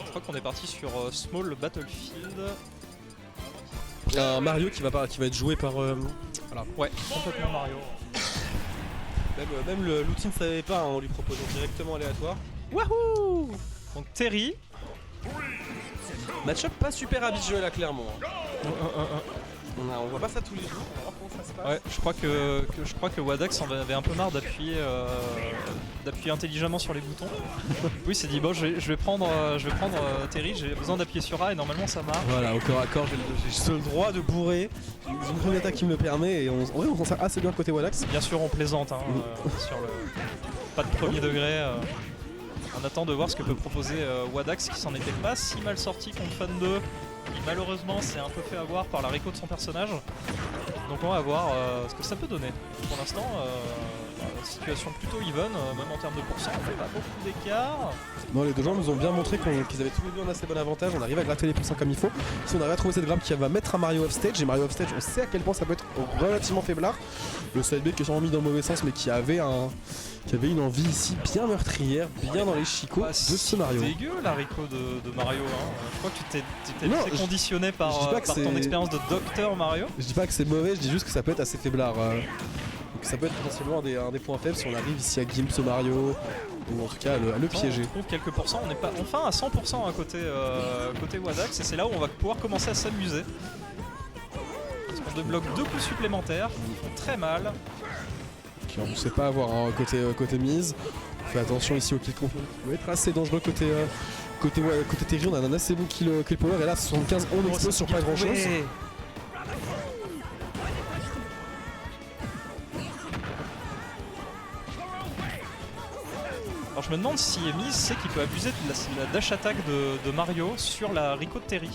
Je crois qu'on est parti sur Small Battlefield. Un Mario qui va être joué par... Voilà. Ouais, complètement Mario. Même l'outil ne savait pas, hein, on lui proposait directement aléatoire. Wahoo! Donc Terry. Match-up pas super habituel là, clairement. On voit pas ça tous les jours, on va voir comment ça se passe. Ouais, je crois que Wadax en avait un peu marre d'appuyer intelligemment sur les boutons. Oui, il s'est dit bon, je vais prendre Terry, j'ai besoin d'appuyer sur A et normalement ça marche. Voilà, au corps à corps, j'ai le droit de bourrer. Ils ont une attaque qui me le permet et on s'en sert assez bien côté Wadax. Bien sûr, on plaisante hein, sur le pas de premier degré. On attend de voir ce que peut proposer Wadax qui s'en était pas si mal sorti contre Fan 2. Qui malheureusement s'est un peu fait avoir par la réco de son personnage. Donc on va voir ce que ça peut donner. Pour l'instant, situation plutôt even, même en termes de pourcent, on fait pas beaucoup d'écart. Non, les deux gens nous ont bien montré qu'ils avaient tous les deux un assez bon avantage. On arrive à gratter les pourcents comme il faut. Si on arrive à trouver cette grappe qui va mettre un Mario offstage, et Mario offstage, on sait à quel point ça peut être relativement faiblard. Le side B qui est sûrement mis dans le mauvais sens, mais qui avait une envie ici bien meurtrière, bien dans les chicots de ce Mario. C'est dégueu la Rico de Mario. Hein. Je crois que tu t'es très conditionné par ton expérience de docteur Mario. Je dis pas que c'est mauvais, je dis juste que ça peut être assez faiblard. Donc ça peut être potentiellement un des points faibles si on arrive ici à Gimp ce Mario, ou en tout cas à le piéger. On trouve quelques pourcents, on n'est pas enfin à 100% à côté Wadax et c'est là où on va pouvoir commencer à s'amuser. Parce qu'on débloque 2 coups supplémentaires, qui font très mal. On ne sait pas avoir hein, côté mise. On fait attention ici au kill confirm. Il va être assez dangereux côté Terry. On a un assez bon kill power et là 75 on explose sur pas grand chose. Alors je me demande si Mise sait qu'il peut abuser de la dash attack de Mario sur la Rico de Terry.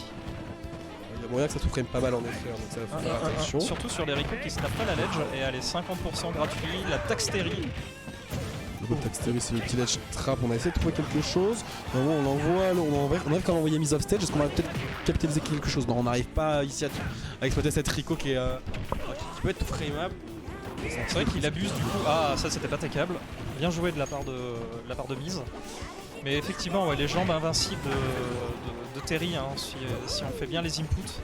Il y a moyen que ça te frame pas mal en effet, donc ça faut faire attention. Surtout sur les Rico qui snappent pas la ledge et elle est 50% gratuit, la taxe Terry. Le taxe Terry c'est le petit ledge trap, on a essayé de trouver quelque chose. Normalement on l'envoie, on arrive quand on envoyé mise off stage, est-ce qu'on va peut-être capitaliser quelque chose? Non on n'arrive pas ici à exploiter cette Rico qui peut être frameable. C'est vrai qu'il abuse du coup. Ah ça c'était pas attaquable. Bien joué de la part de Mise. Mais effectivement ouais, les jambes invincibles de Terry hein, si on fait bien les inputs.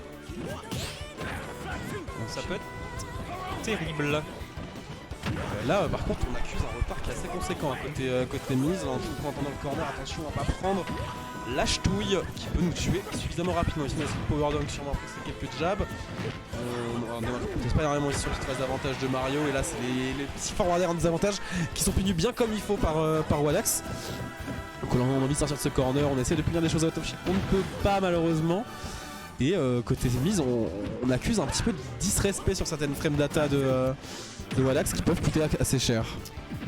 Ça peut être terrible. Là par contre on accuse un retard qui est assez conséquent à côté Mise. En pendant le corner, attention à pas prendre la ch'touille qui peut nous tuer suffisamment rapidement. Ici on a aussi le power dunk sûrement après c'est quelques jabs. On ne pas énormément ici sur le 13 d'avantage de Mario et là c'est les petits forwarders en désavantage qui sont punis bien comme il faut par Wadax. Donc on a envie de sortir de ce corner, on essaie de punir des choses out of shield, on ne peut pas malheureusement. Et côté Mise on accuse un petit peu de disrespect sur certaines frames data de Wadax qui peuvent coûter assez cher.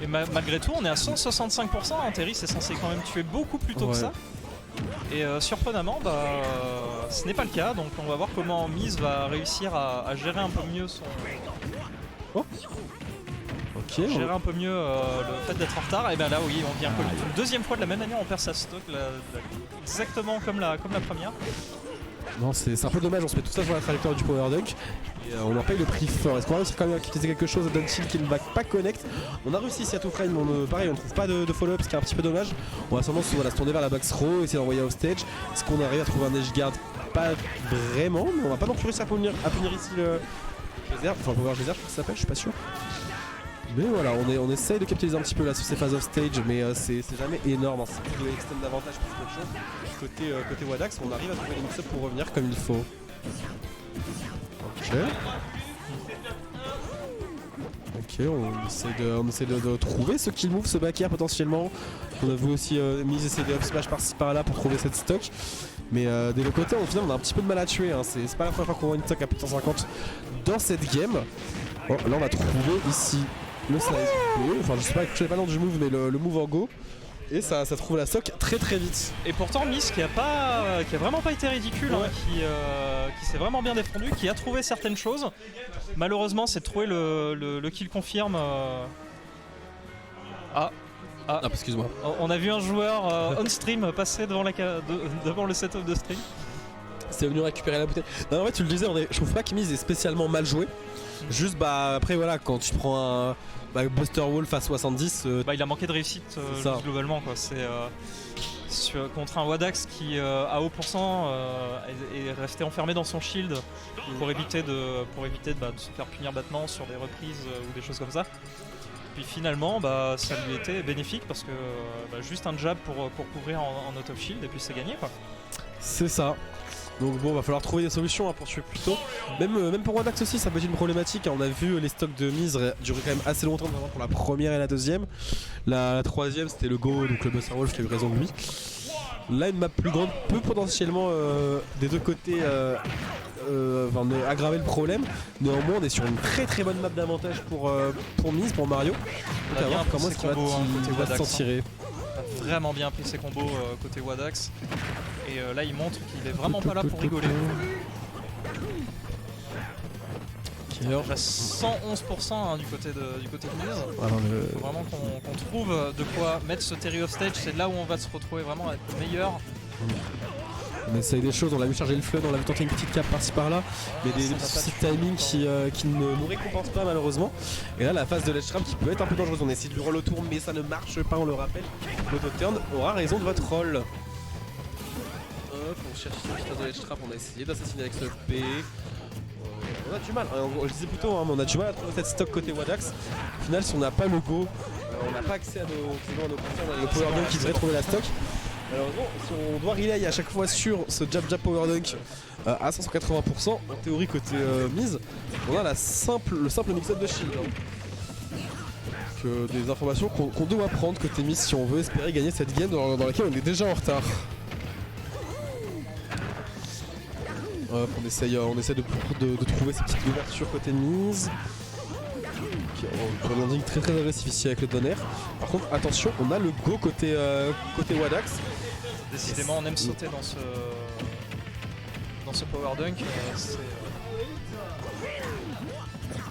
Et malgré tout on est à 165%, hein, Terry c'est censé quand même tuer beaucoup plus tôt que ça. Et surprenamment, ce n'est pas le cas, donc on va voir comment Mise va réussir à gérer un peu mieux son... gérer un peu mieux le fait d'être en retard. Et bien là oui, on vient une deuxième fois de la même manière, on perd sa stock exactement comme la première. Non, c'est un peu dommage, on se met tout ça sur la trajectoire du power dunk et on en paye le prix fort. Est-ce qu'on va réussir quand même à utiliser quelque chose d'un shield qui ne va pas connect? On a réussi ici à tout frame, mais pareil, on ne trouve pas de follow-up, ce qui est un petit peu dommage. On va sûrement se tourner vers la box row, essayer d'envoyer off stage. Est-ce qu'on arrive à trouver un edge guard? Pas vraiment, mais on va pas non plus réussir à punir ici le geyser, enfin le power geyser, je crois que ça s'appelle, je suis pas sûr. Mais voilà, on essaye de capitaliser un petit peu là sur ces phases off stage, mais c'est jamais énorme, hein. C'est plus de extend d'avantage plus qu'autre chose. Côté Wadax, on arrive à trouver les mix-up pour revenir comme il faut. Ok, on essaie de trouver ce kill move, ce back air potentiellement. On a vu aussi Mise essayer des up smash par-ci par-là pour trouver cette stock. Mais des deux côtés, au final, on a un petit peu de mal à tuer. Hein. C'est pas la première fois qu'on voit une stock à plus de 150 dans cette game. Bon, là, on va trouver ici le slide B. Enfin, je sais pas le nom du move, mais le move en go. Et ça trouve la stock très très vite. Et pourtant Mise qui a vraiment pas été ridicule, hein, qui s'est vraiment bien défendu, qui a trouvé certaines choses. Malheureusement c'est de trouver le kill confirme. Excuse-moi. On a vu un joueur on stream passer devant le setup de stream. C'est venu récupérer la bouteille. Non, en fait tu le disais, je trouve pas que Mise est spécialement mal joué. Juste après voilà, quand tu prends un Buster Wolf à 70, il a manqué de réussite globalement quoi. contre un Wadax qui à haut pourcent est resté enfermé dans son shield pour éviter de se faire punir bêtement sur des reprises ou des choses comme ça. Puis finalement ça lui était bénéfique parce que juste un jab pour couvrir en out of shield et puis c'est gagné quoi. C'est ça. Donc bon, va falloir trouver des solutions pour tuer plus tôt. Même pour Wadax aussi, ça peut être une problématique. On a vu les stocks de mise durer quand même assez longtemps, notamment pour la première et la deuxième. La troisième, c'était le Go, donc le Buster Wolf qui a eu raison de lui. Là, une map plus grande peut potentiellement des deux côtés aggraver le problème. Néanmoins, on est sur une très bonne map d'avantage pour mise, pour Mario. On Donc a à bien voir comment est-ce qu'il va côté s'en Wadax. tirer. Il a vraiment bien pris ses combos côté Wadax. Et là il montre qu'il est vraiment pas là pour rigoler. Déjà 111% hein, du côté de Mise. Faut vraiment qu'on trouve de quoi mettre ce Terry off stage, c'est là où on va se retrouver vraiment à être meilleur. On essaye des choses, on l'a vu charger le flood, on l'a vu tenter une petite cape par-ci par-là, mais des petits timings qui ne nous récompensent pas malheureusement. Et là la phase de ledge trap qui peut être un peu dangereuse, on essaie de lui roll autour mais ça ne marche pas, on le rappelle. L'auto-turn aura raison de votre roll. Hop, on cherche une petite phase de ledge trap, on a essayé d'assassiner avec ce P. On a du mal, je disais plutôt, mais on a du mal à trouver cette stock côté Wadax. Au final si on n'a pas le go, on n'a pas accès à nos confiants, le power dunk qui devrait trouver la stock. Malheureusement, si on doit relay à chaque fois sur ce jab power dunk à 580%, en théorie côté mise, on a le simple mix-up de shield. Donc des informations qu'on doit prendre côté mise si on veut espérer gagner cette game dans laquelle on est déjà en retard. Hop, on essaie de trouver ces petites ouvertures côté mise. On dit très agressif ici avec le donner. Par contre attention, on a le go côté Wadax. Décidément on aime sauter dans ce power dunk.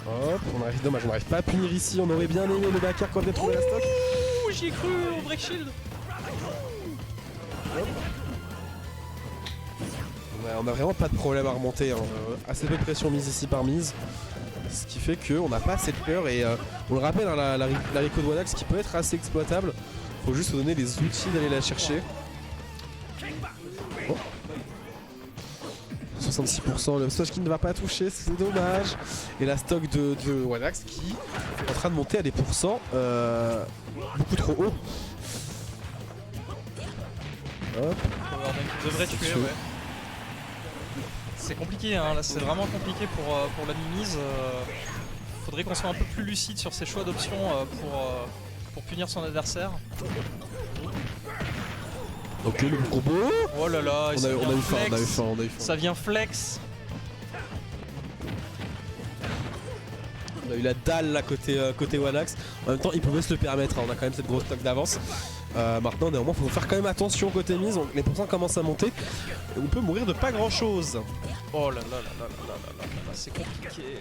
Hop, dommage, on n'arrive pas à punir ici, on aurait bien aimé le backer quand on a trouvé la stock. Ouh, j'y ai cru au break shield. On a vraiment pas de problème à remonter, hein. Assez peu de pression mise ici par mise. Ce qui fait qu'on n'a pas assez de peur et on le rappelle, hein, la Rico de Wadax qui peut être assez exploitable. Faut juste se donner les outils d'aller la chercher. Oh. 66%, le stage qui ne va pas toucher, c'est dommage. Et la stock de Wadax qui est en train de monter à des pourcents beaucoup trop haut. Hop. Devrait tuer, ouais. C'est compliqué, hein. Là c'est vraiment compliqué pour la mise. Faudrait qu'on soit un peu plus lucide sur ses choix d'options pour punir son adversaire. Ok, le combo. Oh là là, on a eu faim. Ça vient flex. On a eu la dalle là côté Wadax. En même temps, il pouvait se le permettre, hein. On a quand même cette grosse stock d'avance. Maintenant, néanmoins, il faut faire quand même attention côté mise. Donc, les pourcents commencent à monter. Et on peut mourir de pas grand chose. Oh là là, c'est compliqué.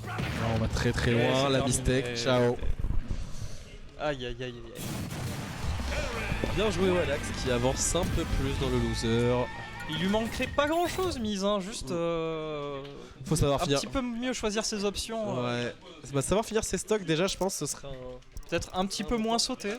Alors, on va très loin, la mistake. Ciao. Aïe. Bien joué Wadax qui avance un peu plus dans le loser. Il lui manquerait pas grand chose mise, hein. Juste faut savoir finir. Un petit peu mieux choisir ses options. Ouais. Savoir finir ses stocks déjà, je pense, ce serait peut-être un petit peu moins sauter.